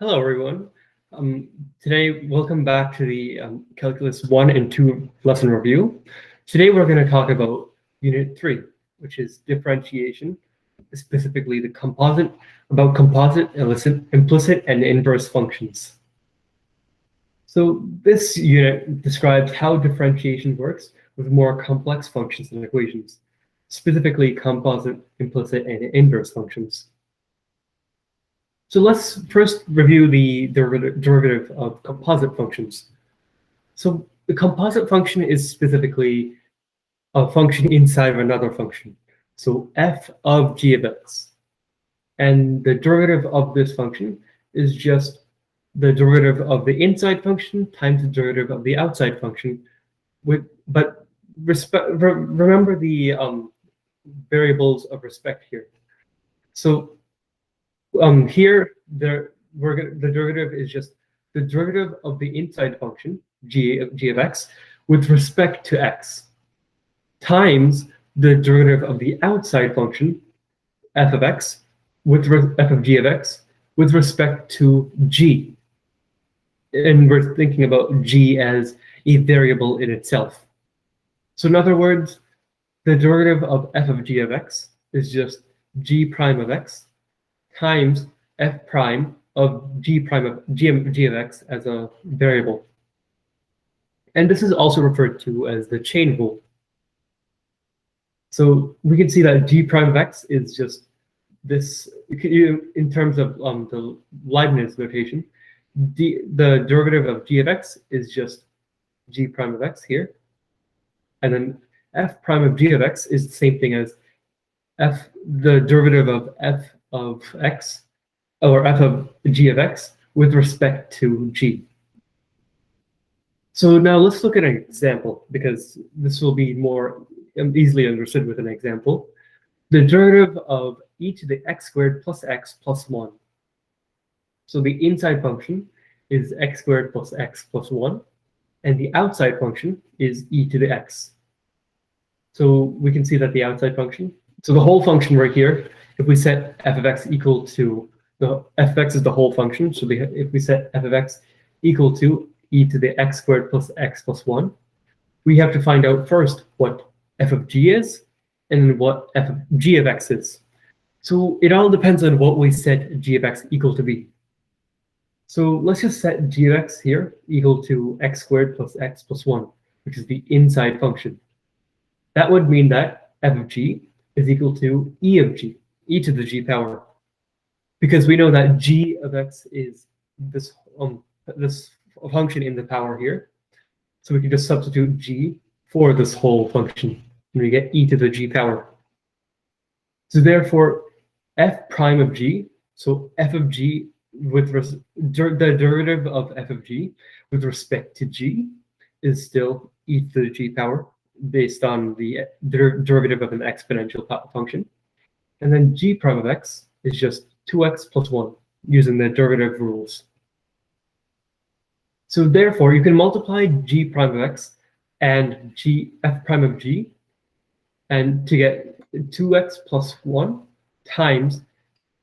Hello, everyone. Today, welcome back to the Calculus 1 and 2 lesson review. Today, we're going to talk about Unit 3, which is differentiation, specifically about composite, implicit, and inverse functions. So this unit describes how differentiation works with more complex functions and equations, specifically composite, implicit, and inverse functions. So let's first review the derivative of composite functions. So the composite function is specifically a function inside of another function. So f of g of x. And the derivative of this function is just the derivative of the inside function times the derivative of the outside function. But remember the variables of respect here. So here, the derivative is just the derivative of the inside function, g of x, with respect to x, times the derivative of the outside function, f of x, f of g of x, with respect to g. And we're thinking about g as a variable in itself. So in other words, the derivative of f of g of x is just g prime of x times f prime of g of x as a variable. And this is also referred to as the chain rule. So we can see that g prime of x is just this, in terms of the Leibniz notation, the derivative of g of x is just g prime of x here. And then f prime of g of x is the same thing as the derivative of f of x, or f of g of x, with respect to g. So now let's look at an example, because this will be more easily understood with an example. The derivative of e to the x squared plus x plus 1. So the inside function is x squared plus x plus 1, and the outside function is e to the x. So we can see that the outside function, so the whole function right here, if we set f of x equal to, f of x is the whole function, so if we set f of x equal to e to the x squared plus x plus 1, we have to find out first what f of g is and what f of g of x is. So it all depends on what we set g of x equal to be. So let's just set g of x here equal to x squared plus x plus 1, which is the inside function. That would mean that f of g is equal to e of g, e to the g power, because we know that g of x is this function in the power here. So we can just substitute g for this whole function, and we get e to the g power. So therefore, f prime of g, so f of g with the derivative of f of g with respect to g is still e to the g power, based on the derivative of an exponential function. And then g prime of x is just 2x plus 1, using the derivative rules. So therefore, you can multiply g prime of x and f prime of g, and to get 2x plus 1 times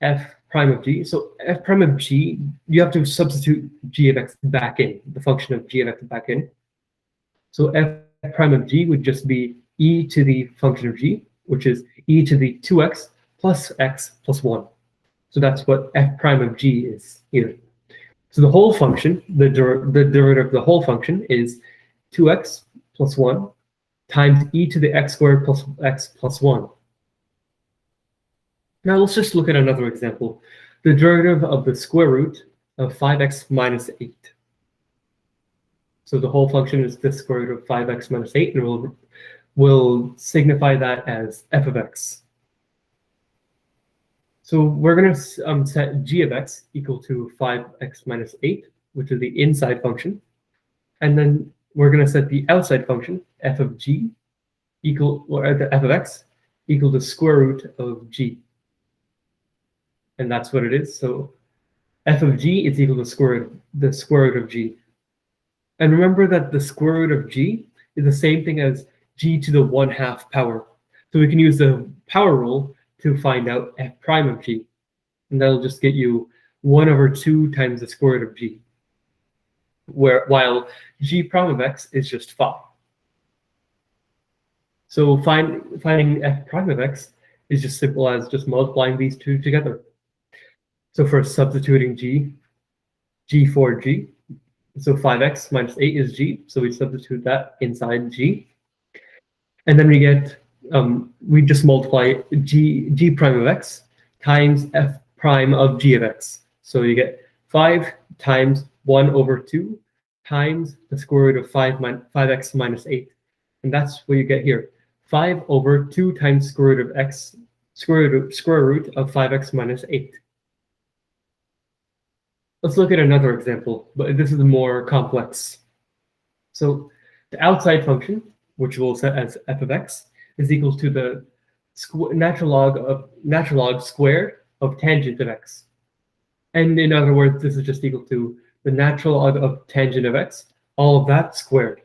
f prime of g. So f prime of g, you have to substitute g of x back in, the function of g of x back in. So f prime of g would just be e to the function of g, which is e to the 2x plus x plus 1. So that's what f prime of g is here. So the whole function, the derivative of the whole function is 2x plus 1 times e to the x squared plus x plus 1. Now let's just look at another example. The derivative of the square root of 5x minus 8. So the whole function is the square root of 5x minus 8, and we'll signify that as f of x. So we're going to set g of x equal to 5x minus 8, which is the inside function. And then we're going to set the outside function, f of g, f of x, equal to square root of g. And that's what it is. So f of g is equal to the square root of g. And remember that the square root of g is the same thing as g to the 1/2 power. So we can use the power rule to find out f prime of g. And that'll just get you 1/2 times the square root of g, while g prime of x is just 5. So finding f prime of x is just simple as just multiplying these two together. So for substituting g for g, so 5x minus 8 is g, so we substitute that inside g. And then we get, we just multiply g prime of x times f prime of g of x. So you get 5 times 1/2 times the square root of 5x minus 8. And that's what you get here. 5/2 times square root of x, square root of 5x minus 8. Let's look at another example, but this is more complex. So the outside function, which we'll set as f of x, is equal to the natural log squared of tangent of x. And in other words, this is just equal to the natural log of tangent of x, all of that squared.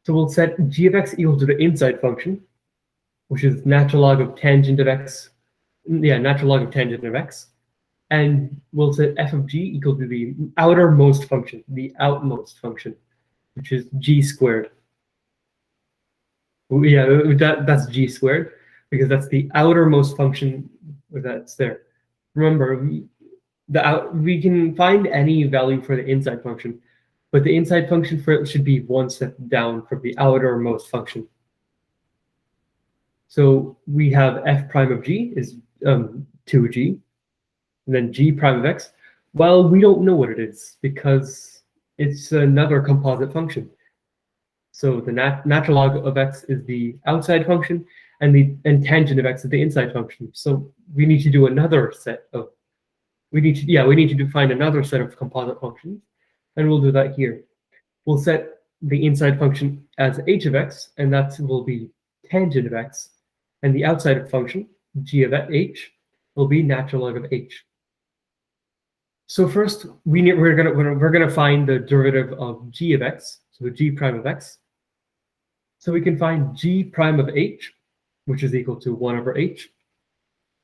So we'll set g of x equal to the inside function, which is natural log of tangent of x. Yeah, natural log of tangent of x. And we'll set f of g equal to the outermost function, which is g squared. Yeah, that's g squared, because that's the outermost function that's there. Remember, we can find any value for the inside function, but the inside function for it should be one step down from the outermost function. So we have f prime of g is 2g, and then g prime of x. Well, we don't know what it is because it's another composite function. So the natural log of x is the outside function, and tangent of x is the inside function. So we need to do another set of we need to find another set of composite functions, and we'll do that here. We'll set the inside function as h of x, and that will be tangent of x, and the outside function g of h will be natural log of h. So first, we're gonna find the derivative of g of x, so g prime of x. So we can find g prime of h, which is equal to 1/h,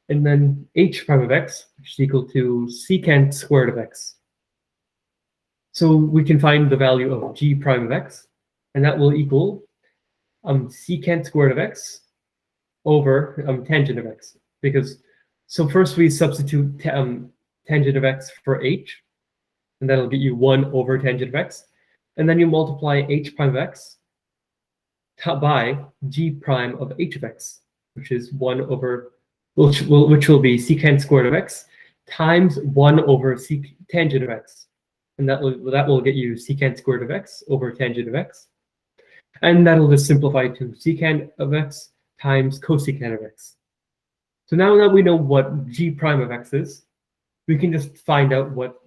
and then h prime of x, which is equal to secant squared of x. So we can find the value of g prime of x, and that will equal secant squared of x over tangent of x. So first we substitute tangent of x for h, and that'll get you 1/tangent of x, and then you multiply h prime of x by g prime of h of x, which is which will be secant squared of x times 1/tangent of x, and that will get you secant squared of x over tangent of x, and that'll just simplify to secant of x times cosecant of x. So now that we know what g prime of x is, we can just find out what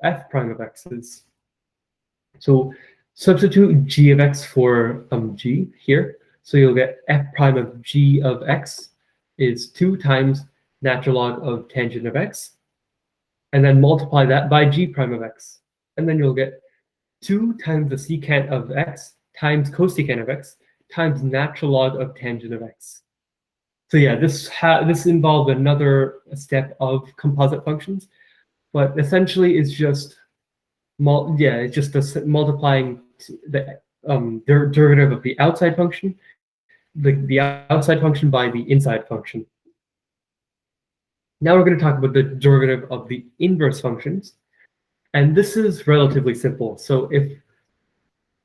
f prime of x is. So substitute g of x for g here. So you'll get f prime of g of x is 2 times natural log of tangent of x, and then multiply that by g prime of x. And then you'll get 2 times the secant of x times cosecant of x times natural log of tangent of x. So yeah, this involved another step of composite functions, but essentially it's just multiplying the derivative of the outside function, the outside function by the inside function. Now we're going to talk about the derivative of the inverse functions, and this is relatively simple. So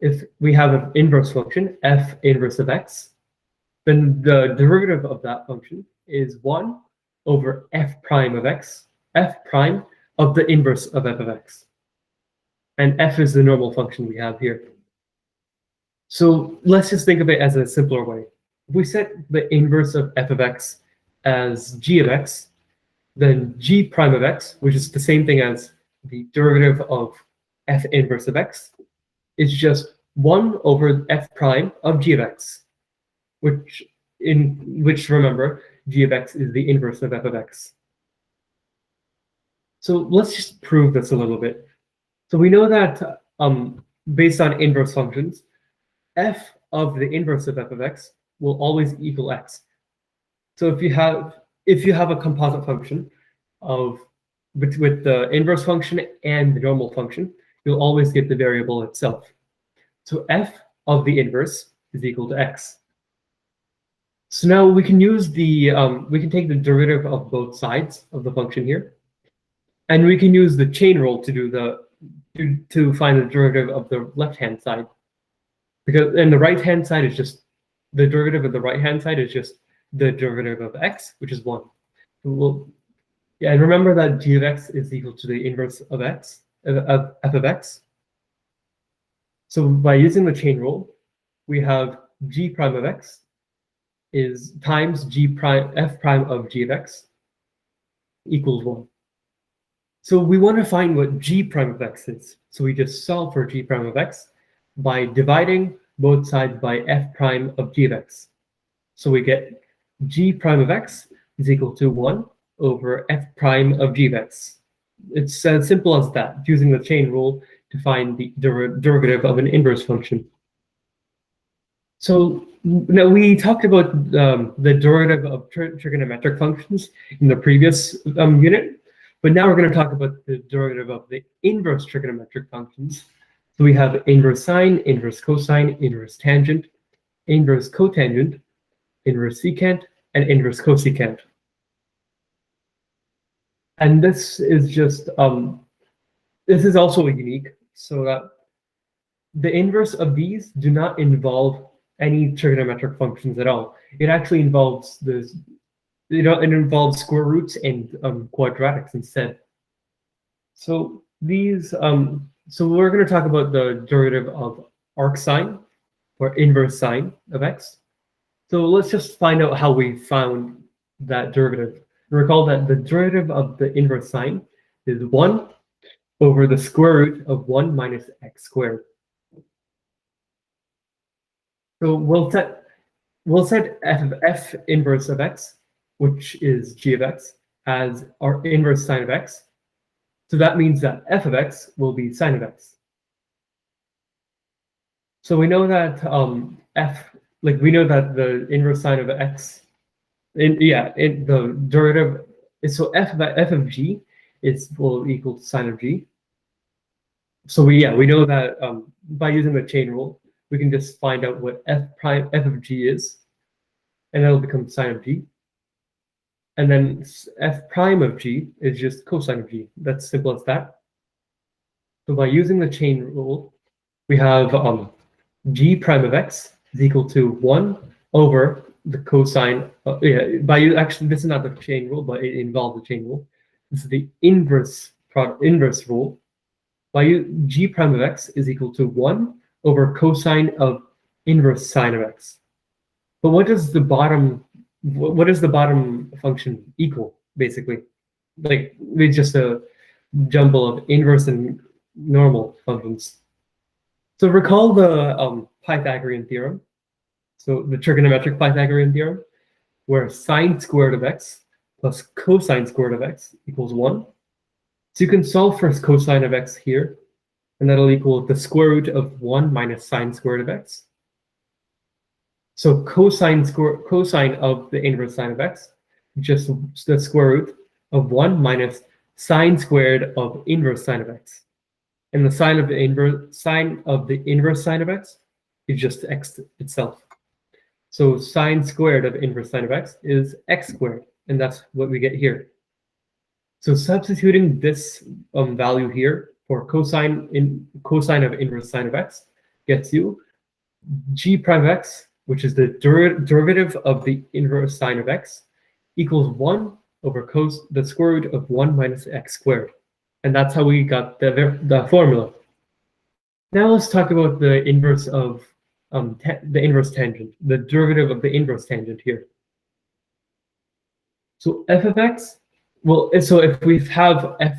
if we have an inverse function, f inverse of x, then the derivative of that function is 1/f prime of x, f prime of the inverse of f of x. And f is the normal function we have here. So let's just think of it as a simpler way. If we set the inverse of f of x as g of x, then g prime of x, which is the same thing as the derivative of f inverse of x, is just 1/f prime of g of x, which remember, g of x is the inverse of f of x. So let's just prove this a little bit. So we know that based on inverse functions, f of the inverse of f of x will always equal x. So if you have a composite function of but with the inverse function and the normal function, you'll always get the variable itself. So f of the inverse is equal to x. So now we can use the, we can take the derivative of both sides of the function here, and we can use the chain rule to do the, to find the derivative of the left-hand side. Because, and the right-hand side is just, the derivative of the right-hand side is just the derivative of x, which is 1. So yeah, and remember that g of x is equal to the inverse of x, of f of x. So by using the chain rule, we have g prime of x is times g prime f prime of g of x equals 1. So we want to find what g prime of x is. So we just solve for g prime of x by dividing both sides by f prime of g of x. So we get g prime of x is equal to 1 over f prime of g of x. It's as simple as that, using the chain rule to find the derivative of an inverse function. So now we talked about the derivative of trigonometric functions in the previous unit, but now we're going to talk about the derivative of the inverse trigonometric functions. So we have inverse sine, inverse cosine, inverse tangent, inverse cotangent, inverse secant, and inverse cosecant. And this is just, this is also unique, so that the inverse of these do not involve any trigonometric functions at all. It actually involves this, it involves square roots and quadratics instead. So these, so we're going to talk about the derivative of arc sine or inverse sine of x. So let's just find out how we found that derivative. Recall that the derivative of the inverse sine is 1 over the square root of 1 minus x squared. So we'll set f inverse of x, which is g of x, as our inverse sine of x. So that means that f of x will be sine of x. So we know that we know that the inverse sine of x, the derivative is, so f of g will equal to sine of g. So we know that by using the chain rule, we can just find out what f of g is, and that'll become sine of g. And then f prime of g is just cosine of g. That's simple as that. So by using the chain rule, we have g prime of x is equal to 1 over the cosine. Actually, this is not the chain rule, but it involves the chain rule. This is the inverse rule. G prime of x is equal to 1 over cosine of inverse sine of x. But what does the bottom function equal, basically? Like, it's just a jumble of inverse and normal functions. So recall the Pythagorean theorem. So the trigonometric Pythagorean theorem, where sine squared of x plus cosine squared of x equals 1. So you can solve for cosine of x here, and that'll equal the square root of 1 minus sine squared of x. So cosine of the inverse sine of x, just the square root of 1 minus sine squared of inverse sine of x. And the sine of the inverse sine of x is just x itself. So sine squared of inverse sine of x is x squared, and that's what we get here. So substituting this value here for cosine of inverse sine of x gets you g prime of x, which is the derivative of the inverse sine of x, equals 1 over the square root of 1 minus x squared. And that's how we got the formula. Now let's talk about the inverse of the inverse tangent, the derivative of the inverse tangent here. So f of x, well, so if we have f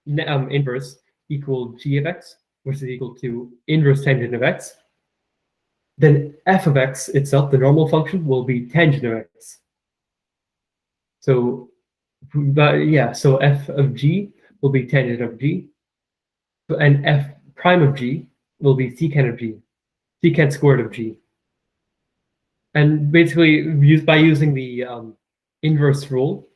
inverse equal g of x, which is equal to inverse tangent of x, then f of x itself, the normal function, will be tangent of x. So, so f of g will be tangent of g, and f prime of g will be secant of g, secant squared of g. And basically, by using the inverse rule,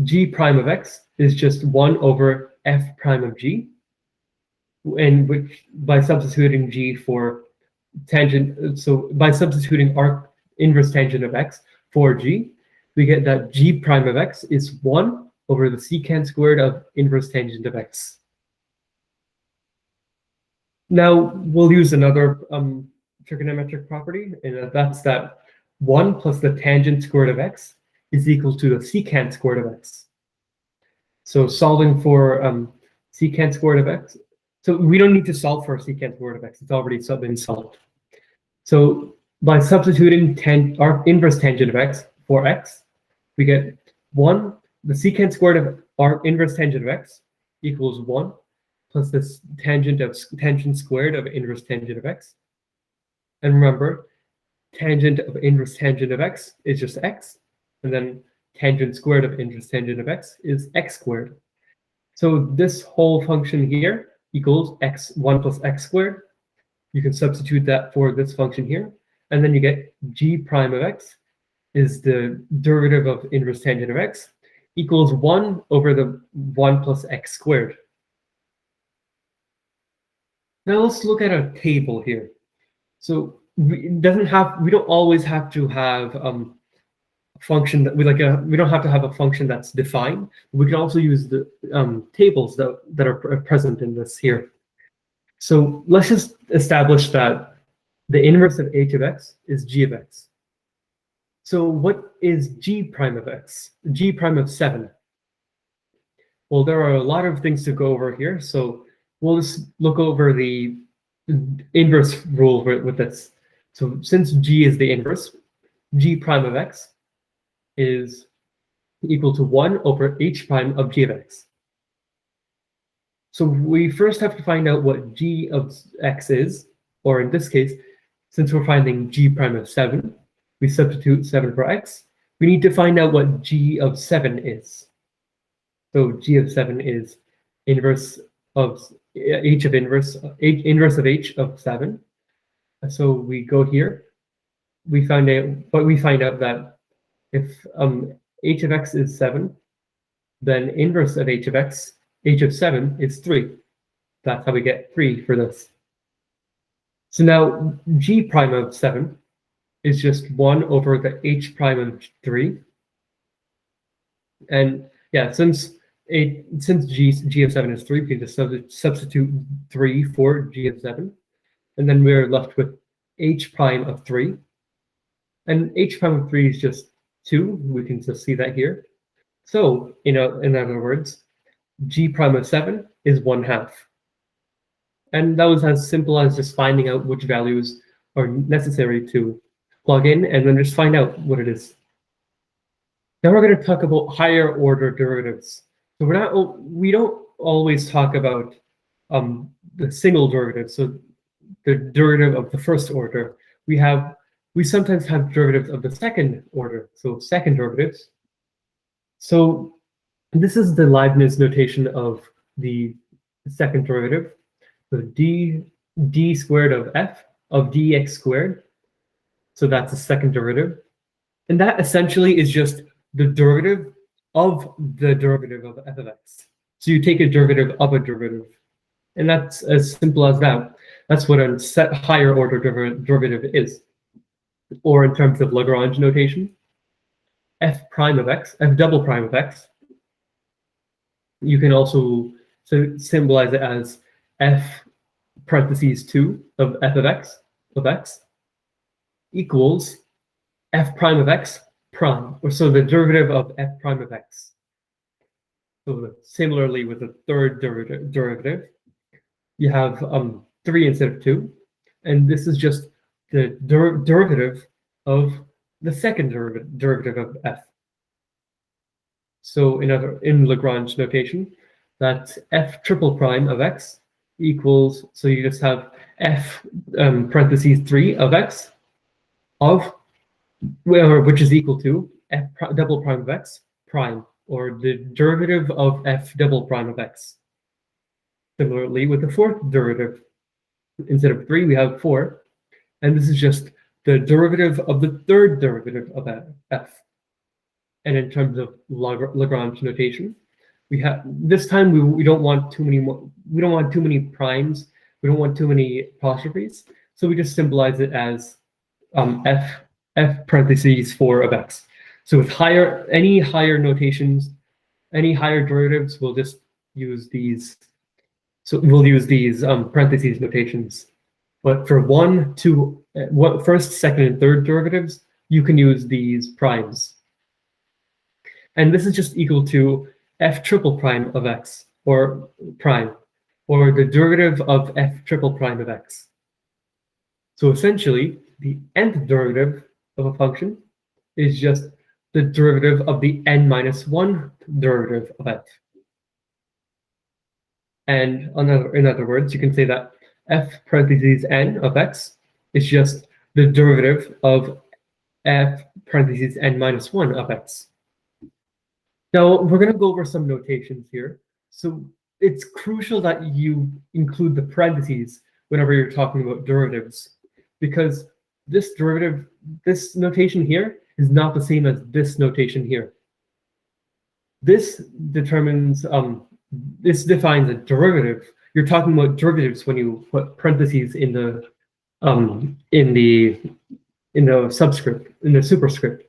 g prime of x is just 1 over f prime of g, and which by substituting g for tangent, so by substituting arc inverse tangent of x for g, we get that g prime of x is 1 over the secant squared of inverse tangent of x. Now we'll use another trigonometric property, and that's that 1 plus the tangent squared of x is equal to the secant squared of x. So solving for secant squared of x, so we don't need to solve for secant squared of x, it's already been solved. So by substituting arc inverse tangent of x for x, we get 1, the secant squared of arc inverse tangent of x equals 1 plus this tangent squared of inverse tangent of x. And remember, tangent of inverse tangent of x is just x, and then tangent squared of inverse tangent of x is x squared. So this whole function here equals x1 plus x squared. You can substitute that for this function here, and then you get g prime of x is the derivative of inverse tangent of x equals 1 over the 1 plus x squared. Now let's look at a table here. So we don't always have to have a function that we don't have to have a function that's defined. We can also use the tables that are present in this here. So let's just establish that the inverse of h of x is g of x. So what is g prime of x? G prime of 7. Well, there are a lot of things to go over here, so we'll just look over the inverse rule with this. So since g is the inverse, g prime of x is equal to 1 over h prime of g of x. So we first have to find out what g of x is, or in this case, since we're finding g prime of 7, we substitute 7 for x. We need to find out what g of 7 is. So g of 7 is inverse of h of inverse of h of 7. So we go here. We find out that if h of x is 7, then inverse of h of 7 is 3. That's how we get 3 for this. So now g prime of 7 is just 1 over the h prime of 3. And yeah, since g of 7 is 3, we can just substitute 3 for g of 7. And then we're left with h prime of 3. And h prime of 3 is just 2. We can just see that here. So, in other words, g prime of 7 is 1/2. And that was as simple as just finding out which values are necessary to plug in and then just find out what it is. Now we're going to talk about higher order derivatives. So we don't always talk about the single derivative, so the derivative of the first order. We sometimes have derivatives of the second order, so second derivatives. So this is the Leibniz notation of the second derivative. So d squared of f of dx squared. So that's the second derivative. And that essentially is just the derivative of the derivative of f of x. So you take a derivative of a derivative. And that's as simple as that. That's what a higher order derivative is. Or in terms of Lagrange notation, f prime of x, f double prime of x. You can also symbolize it as f parentheses 2 of f of x equals f prime of x prime, or so the derivative of f prime of x. So similarly with the third derivative, you have 3 instead of 2, and this is just the derivative of the second derivative of f. So in Lagrange notation, that's f triple prime of x equals, so you just have f parentheses 3 of x of, which is equal to f double prime of x prime, or the derivative of f double prime of x. Similarly, with the fourth derivative, instead of 3, we have 4, and this is just the derivative of the third derivative of f. and in terms of Lagrange notation. We have this time we don't want too many primes. We don't want too many apostrophes. So we just symbolize it as f parentheses 4 of x. So with any higher notations, any higher derivatives, we'll just use these. So we'll use these parentheses notations. But for first, second, and third derivatives, you can use these primes. And this is just equal to f triple prime of x, or prime, or the derivative of f triple prime of x. So essentially, the nth derivative of a function is just the derivative of the n-1 derivative of f. And in other words, you can say that f parentheses n of x is just the derivative of f parentheses n-1 of x. Now, we're going to go over some notations here. So it's crucial that you include the parentheses whenever you're talking about derivatives, because this notation here is not the same as this notation here. This defines a derivative. You're talking about derivatives when you put parentheses in the subscript, in the superscript.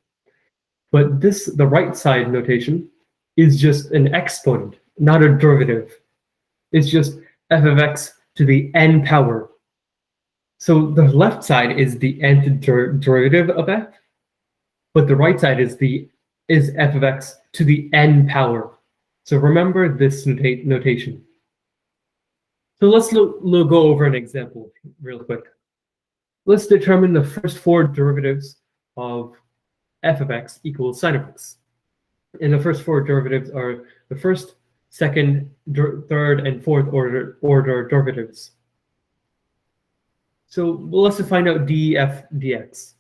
But the right side notation is just an exponent, not a derivative. It's just f of x to the n power. So the left side is the nth derivative of f, but the right side is f of x to the n power. So remember this notation. So let's go over an example real quick. Let's determine the first 4 derivatives of f of x equals sine of x. And the first 4 derivatives are the first, second, third, and fourth order derivatives. So let's find out df dx.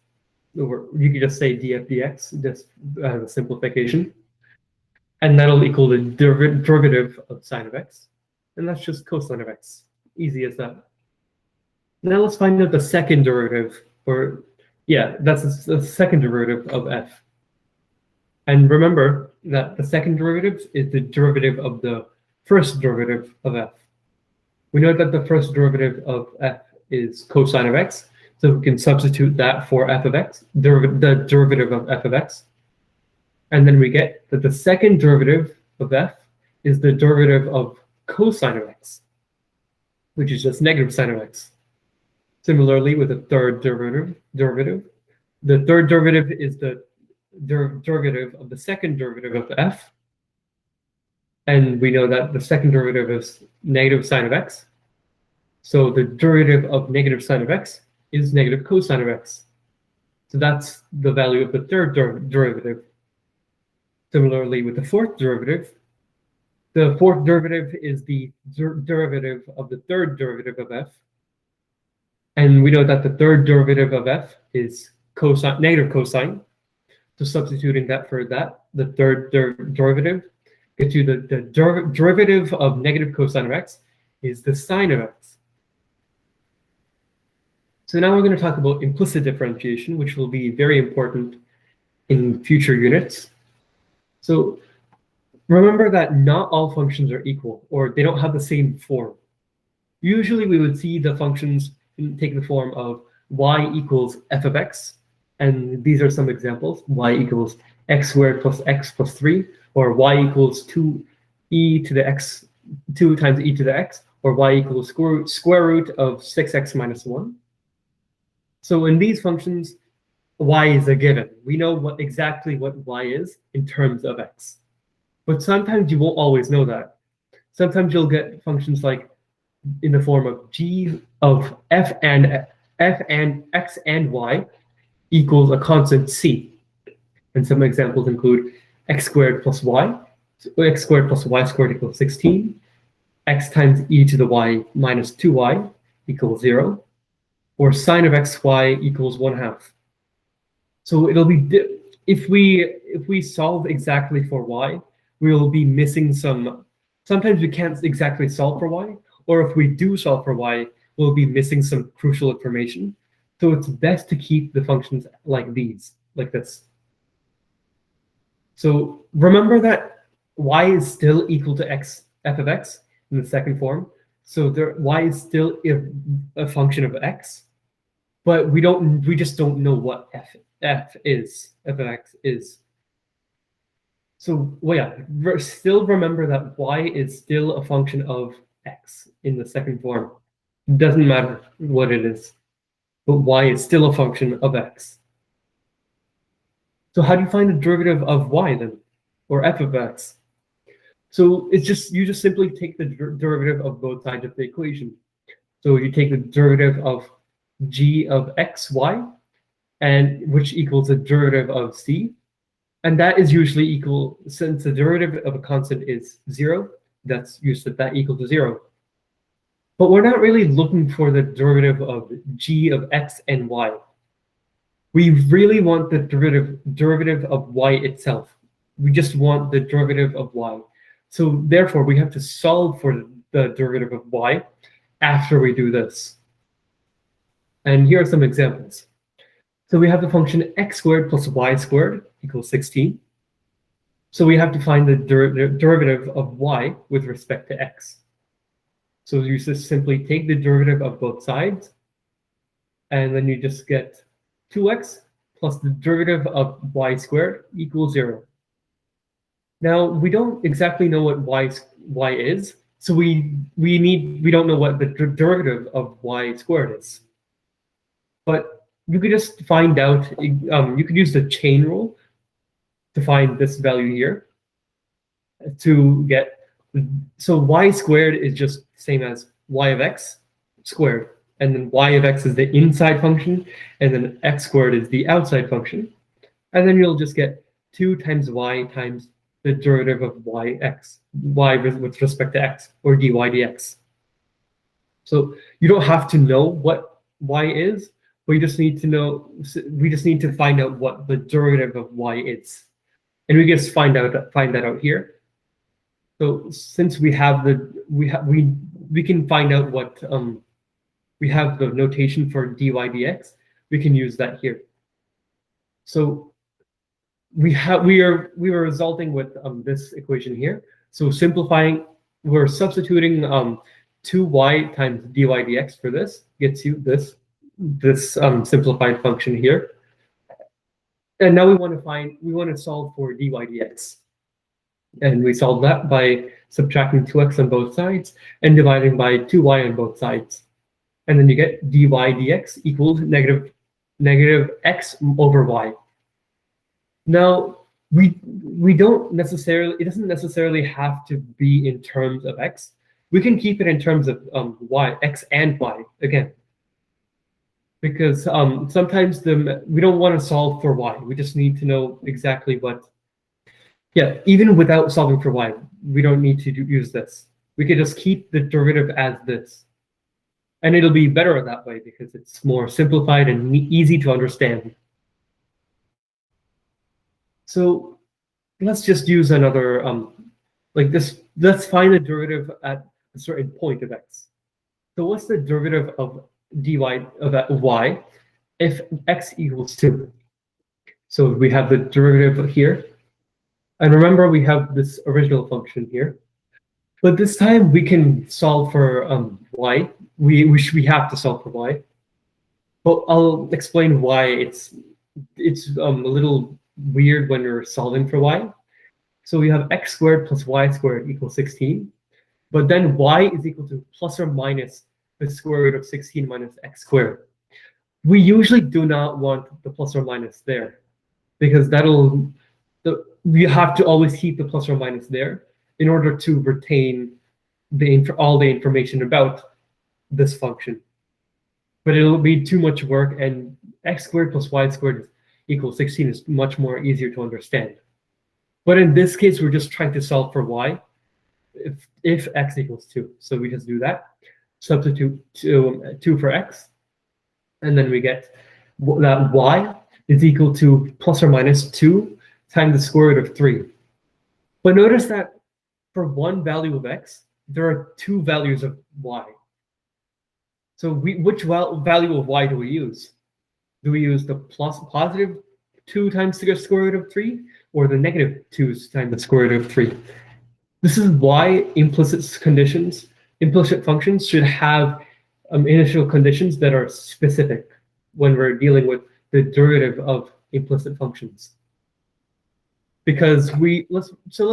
Or you could just say df dx, just as a simplification. And that'll equal the derivative of sine of x. And that's just cosine of x. Easy as that. Now let's find out the second derivative, that's the second derivative of f. And remember that the second derivative is the derivative of the first derivative of f. We know that the first derivative of f is cosine of x, so we can substitute that for f of x, the derivative of f of x. And then we get that the second derivative of f is the derivative of cosine of x, which is just negative sine of x. Similarly, with the third derivative, the third derivative is the derivative of the second derivative of f. And we know that the second derivative is negative sine of x. So the derivative of negative sine of x is negative cosine of x. So that's the value of the third derivative. Similarly, with the fourth derivative is the derivative of the third derivative of f. And we know that the third derivative of f is negative cosine. So substituting that for that, the third derivative, get you the derivative of negative cosine of x is the sine of x. So now we're going to talk about implicit differentiation, which will be very important in future units. So remember that not all functions are equal, or they don't have the same form. Usually we would see the functions take the form of y equals f of x, and these are some examples. Y equals x squared plus x plus 3, or y equals 2e to the x, 2 times e to the x, or y equals square root of 6x minus 1. So in these functions, y is a given. We know exactly what y is in terms of x. But sometimes you won't always know that. Sometimes you'll get functions like in the form of g of f and x and y equals a constant c. And some examples include x squared plus y, x squared plus y squared equals 16, x times e to the y minus 2y equals 0, or sine of xy equals 1/2. So it'll be, if we solve exactly for y, we will be missing sometimes we can't exactly solve for y, or if we do solve for y, we'll be missing some crucial information. So it's best to keep the functions like this. So remember that y is still equal to f of x in the second form. So y is still a function of x, but we just don't know what f of x is. So well, yeah, still remember that y is still a function of x in the second form. It doesn't matter what it is, but y is still a function of x. So how do you find the derivative of y then, or f of x? So you just simply take the derivative of both sides of the equation. So you take the derivative of g of xy, and which equals the derivative of c, and that is usually equal, since the derivative of a constant is 0, that's you set that equal to 0. But we're not really looking for the derivative of g of x and y. We really want the derivative of y itself. We just want the derivative of y. So therefore, we have to solve for the derivative of y after we do this. And here are some examples. So we have the function x squared plus y squared equals 16. So we have to find the derivative of y with respect to x. So you just simply take the derivative of both sides, and then you just get 2x plus the derivative of y squared equals 0. Now we don't exactly know what y is, so we don't know what the derivative of y squared is. But you could just find out. You could use the chain rule to find this value here. To get, so y squared is just the same as y of x squared, and then y of x is the inside function, and then x squared is the outside function, and then you'll just get 2 times y times the derivative of y with respect to x, or dy dx. So you don't have to know what y is, but we just need to find out what the derivative of y is, and we just find that out here. So since we can find out what we have the notation for dy dx, we can use that here. So we are resulting with this equation here. So simplifying, we're substituting 2y times dy dx for this, gets you this simplified function here. And now we want to solve for dy dx. And we solve that by subtracting 2x on both sides and dividing by 2y on both sides. And then you get dy dx equals negative x over y. Now, it doesn't necessarily have to be in terms of x. We can keep it in terms of y, x and y again. Because sometimes we don't want to solve for y. We just need to know exactly what. Yeah, even without solving for y, we don't need to use this. We could just keep the derivative as this. And it'll be better that way because it's more simplified and easy to understand. So let's just use another, like this. Let's find the derivative at a certain point of x. So what's the derivative of dy of y if x equals 2? So we have the derivative here. And remember, we have this original function here. But this time we can solve for y. We have to solve for y. But I'll explain why it's a little weird when we're solving for y. So we have x squared plus y squared equals 16. But then y is equal to plus or minus the square root of 16 minus x squared. We usually do not want the plus or minus there, because you have to always keep the plus or minus there in order to retain all the information about this function. But it'll be too much work, and x squared plus y squared equals 16 is much more easier to understand. But in this case, we're just trying to solve for y if x equals 2. So we just do that, substitute 2 for x, and then we get that y is equal to plus or minus 2 times the square root of 3. But notice that for one value of x, there are 2 values of y. So which value of y do we use? Do we use the positive 2 times the square root of 3? or the negative 2's times the square root of 3. This is why implicit functions should have initial conditions that are specific when we're dealing with the derivative of implicit functions. Because let's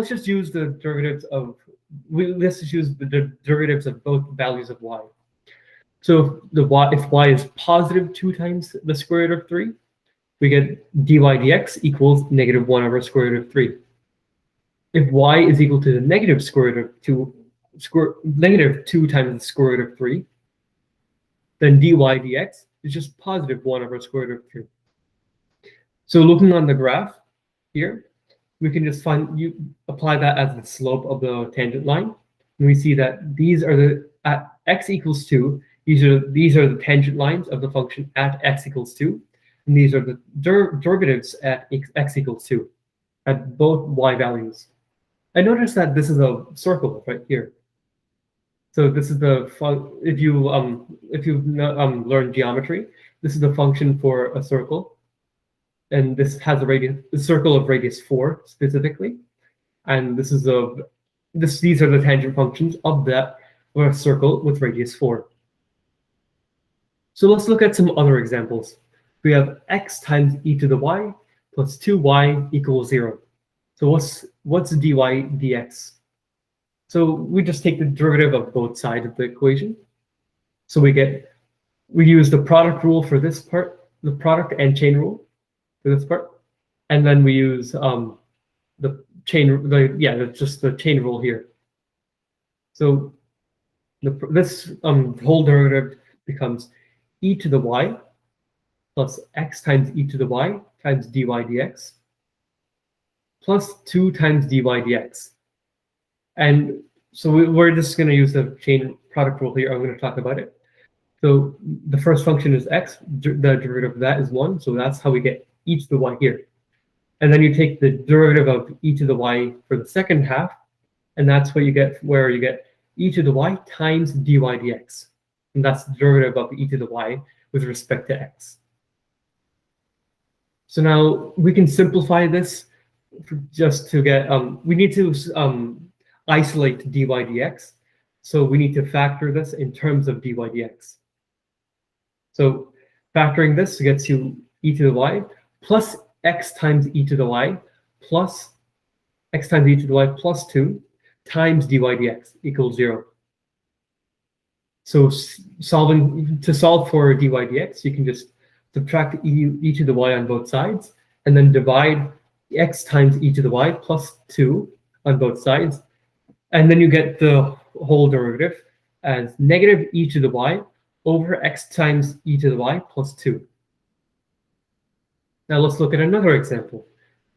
just use the derivatives of both values of y. So if y is positive 2 times the square root of 3, we get dy dx equals negative 1 over square root of 3. If y is equal to the negative square root of 2, negative 2 times the square root of 3, then dy dx is just positive 1 over square root of 3. So looking on the graph here, we can just apply that as the slope of the tangent line. And we see that these are at x equals 2, these are the tangent lines of the function at x equals 2. And these are the derivatives at x equals 2 at both y values. I notice that this is a circle right here. So this is if you've learned geometry, this is the function for a circle, and this has a circle of radius 4 specifically, and these are the tangent functions of a circle with radius 4. So let's look at some other examples. We have x times e to the y plus 2y equals 0. So what's dy dx? So we just take the derivative of both sides of the equation. So we use the product rule for this part, the product and chain rule for this part, and then we use the chain rule here. So this whole derivative becomes e to the y plus x times e to the y times dy dx plus 2 times dy dx. And so we're just going to use the chain product rule here. I'm going to talk about it. So the first function is x. The derivative of that is 1. So that's how we get e to the y here. And then you take the derivative of e to the y for the second half, and that's what you get, where you get e to the y times dy dx. And that's the derivative of e to the y with respect to x. So now we can simplify this just to get, we need to isolate dy dx. So we need to factor this in terms of dy dx. So factoring this gets you e to the y plus x times e to the y plus x times e to the y plus 2 times dy dx equals 0. So to solve for dy dx, you can just subtract e to the y on both sides, and then divide x times e to the y plus 2 on both sides. And then you get the whole derivative as negative e to the y over x times e to the y plus 2. Now let's look at another example.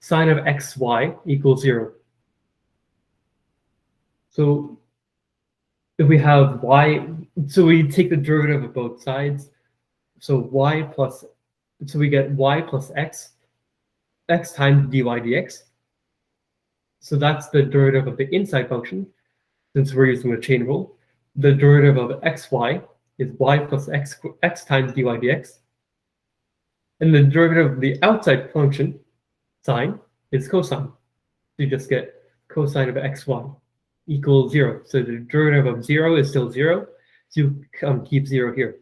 Sine of xy equals 0. So if we have y, so we take the derivative of both sides. So we get y plus x times dy dx. So that's the derivative of the inside function, since we're using the chain rule. The derivative of xy is y plus x times dy dx. And the derivative of the outside function, sine, is cosine. So you just get cosine of xy equals 0. So the derivative of 0 is still 0. So you keep 0 here.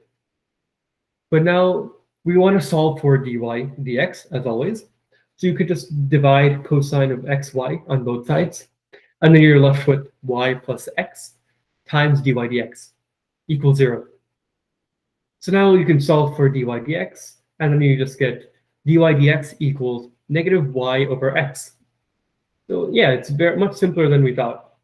But now we want to solve for dy dx, as always. So you could just divide cosine of xy on both sides, and then you're left with y plus x times dy dx equals 0. So now you can solve for dy dx, and then you just get dy dx equals negative y over x. So yeah, it's very much simpler than we thought.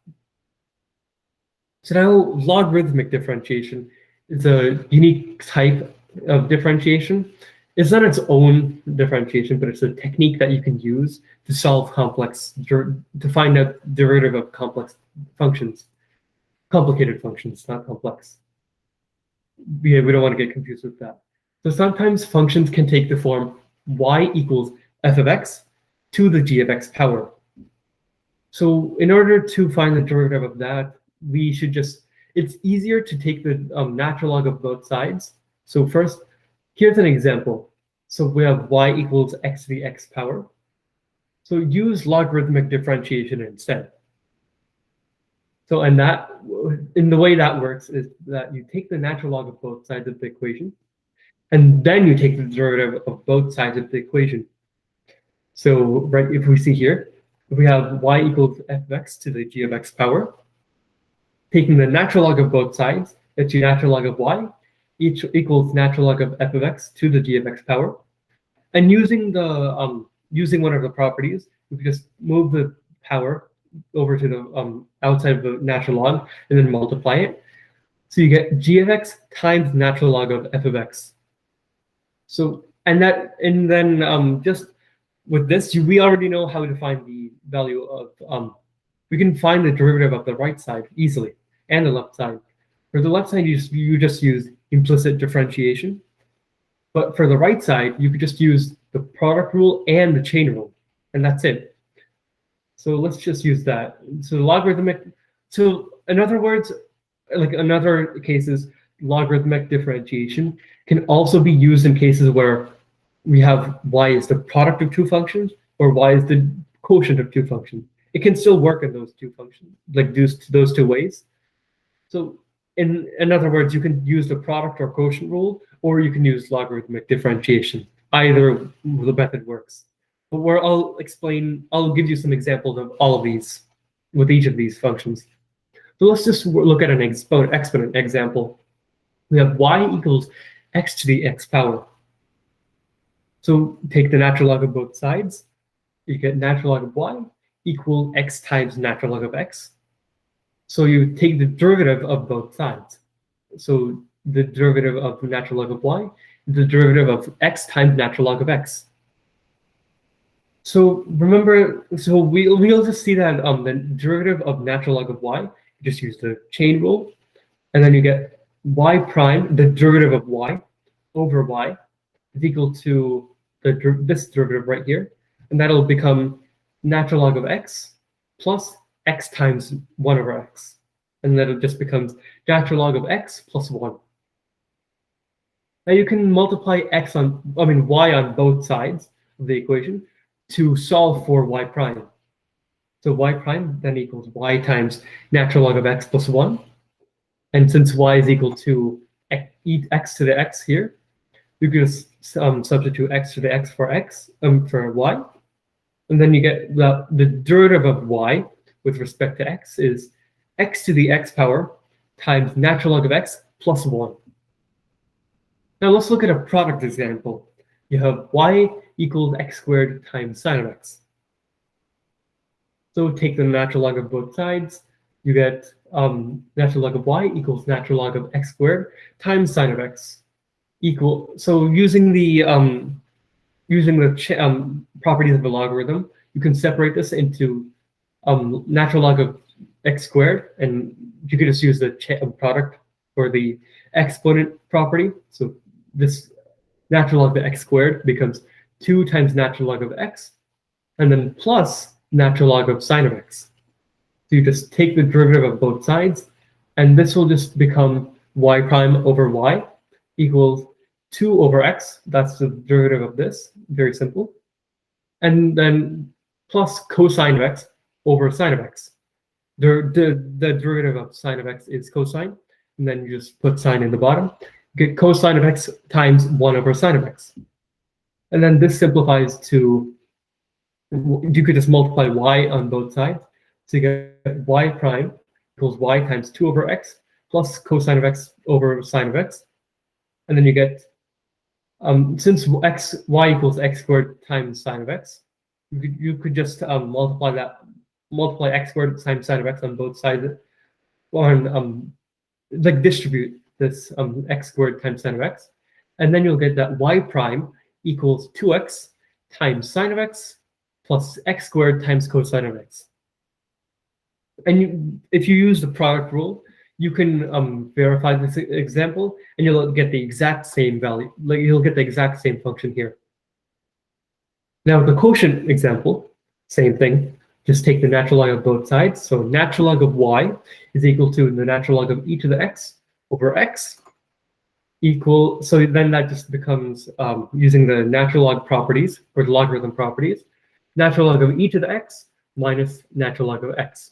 So now logarithmic differentiation is a unique type of differentiation. It's not its own differentiation, but it's a technique that you can use to solve to find out derivative of complex functions. Complicated functions, not complex. Yeah, we don't want to get confused with that. So sometimes functions can take the form y equals f of x to the g of x power. So in order to find the derivative of that, we should it's easier to take the natural log of both sides. So first, here's an example. So we have y equals x to the x power. So use logarithmic differentiation instead. So in the way that works is that you take the natural log of both sides of the equation, and then you take the derivative of both sides of the equation. So right, if we see here, if we have y equals f of x to the g of x power, taking the natural log of both sides, it's your natural log of y, each equals natural log of f of x to the g of x power. And using one of the properties, we can just move the power over to the outside of the natural log and then multiply it. So you get g of x times natural log of f of x. So then just with this, we already know how to find the value of we can find the derivative of the right side easily and the left side. For the left side, you just use implicit differentiation. But for the right side, you could just use the product rule and the chain rule, and that's it. So let's just use that. So logarithmic. So in other words, like in other cases, logarithmic differentiation can also be used in cases where we have y is the product of two functions or y is the quotient of two functions. It can still work in those two functions, like those two ways. So in other words, you can use the product or quotient rule, or you can use logarithmic differentiation. Either the method works. But I'll give you some examples of all of these with each of these functions. So let's just look at an exponent example. We have y equals x to the x power. So take the natural log of both sides. You get natural log of y equal x times natural log of x. So you take the derivative of both sides. So the derivative of the natural log of y, the derivative of x times natural log of x. So remember, so we'll just see that the derivative of natural log of y, you just use the chain rule, and then you get y prime, the derivative of y over y is equal to this derivative right here, and that'll become natural log of x plus x times 1 over x. And then it just becomes natural log of x plus 1. Now you can multiply y on both sides of the equation to solve for y prime. So y prime then equals y times natural log of x plus 1. And since y is equal to x to the x here, you can just substitute x to the x for y. And then you get the derivative of y with respect to x is x to the x power times natural log of x plus 1. Now let's look at a product example. You have y equals x squared times sine of x. So take the natural log of both sides. You get natural log of y equals natural log of x squared times sine of x. So using the properties of the logarithm, you can separate this into natural log of x squared, and you could just use the product for the exponent property. So this natural log of x squared becomes 2 times natural log of x, and then plus natural log of sine of x. So you just take the derivative of both sides, and this will just become y prime over y equals 2 over x. That's the derivative of this, very simple. And then plus cosine of x over sine of x. The derivative of sine of x is cosine, and then you just put sine in the bottom. Get cosine of x times 1 over sine of x. And then this simplifies to, you could just multiply y on both sides. So you get y prime equals y times 2 over x plus cosine of x over sine of x. And then you get, since y equals x squared times sine of x, you could just multiply x squared times sine of x on both sides, or like distribute this x squared times sine of x, and then you'll get that y prime equals 2x times sine of x plus x squared times cosine of x. And if you use the product rule, you can verify this example, and you'll get the exact same value. Like you'll get the exact same function here. Now the quotient example, same thing. Just take the natural log of both sides. So natural log of y is equal to the natural log of e to the x over x equal. So then that just becomes using the natural log properties or the logarithm properties. natural log of e to the x minus natural log of x.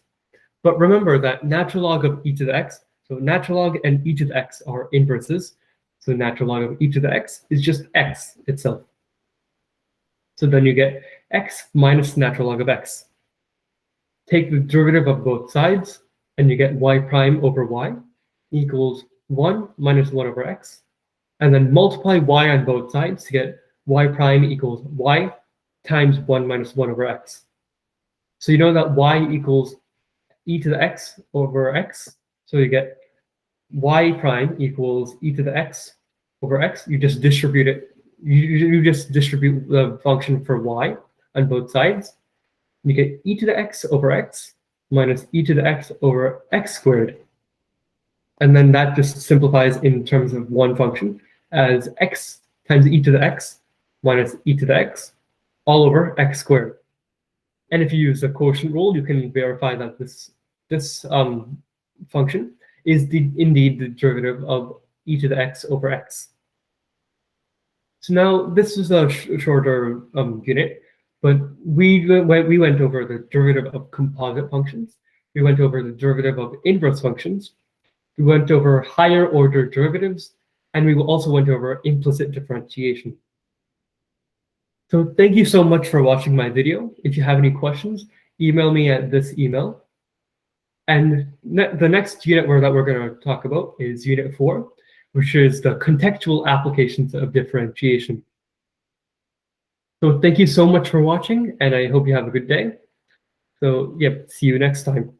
But remember that natural log of e to the x, so natural log and e to the x are inverses. So natural log of e to the x is just x itself. So then you get x minus natural log of x. Take the derivative of both sides, and you get y prime over y equals 1 minus 1 over x. And then multiply y on both sides to get y prime equals y times 1 minus 1 over x. So you know that y equals e to the x over x. So you get y prime equals e to the x over x. You just distribute it. You just distribute the function for y on both sides. You get e to the x over x minus e to the x over x squared. And then that just simplifies in terms of one function as x times e to the x minus e to the x all over x squared. And if you use the quotient rule, you can verify that this function is indeed the derivative of e to the x over x. So now this is a shorter unit, but we went over the derivative of composite functions. We went over the derivative of inverse functions. We went over higher order derivatives, and we also went over implicit differentiation. So thank you so much for watching my video. If you have any questions, email me at this email. And the next unit that we're going to talk about is Unit 4, which is the contextual applications of differentiation. So thank you so much for watching, and I hope you have a good day. So, yep, see you next time.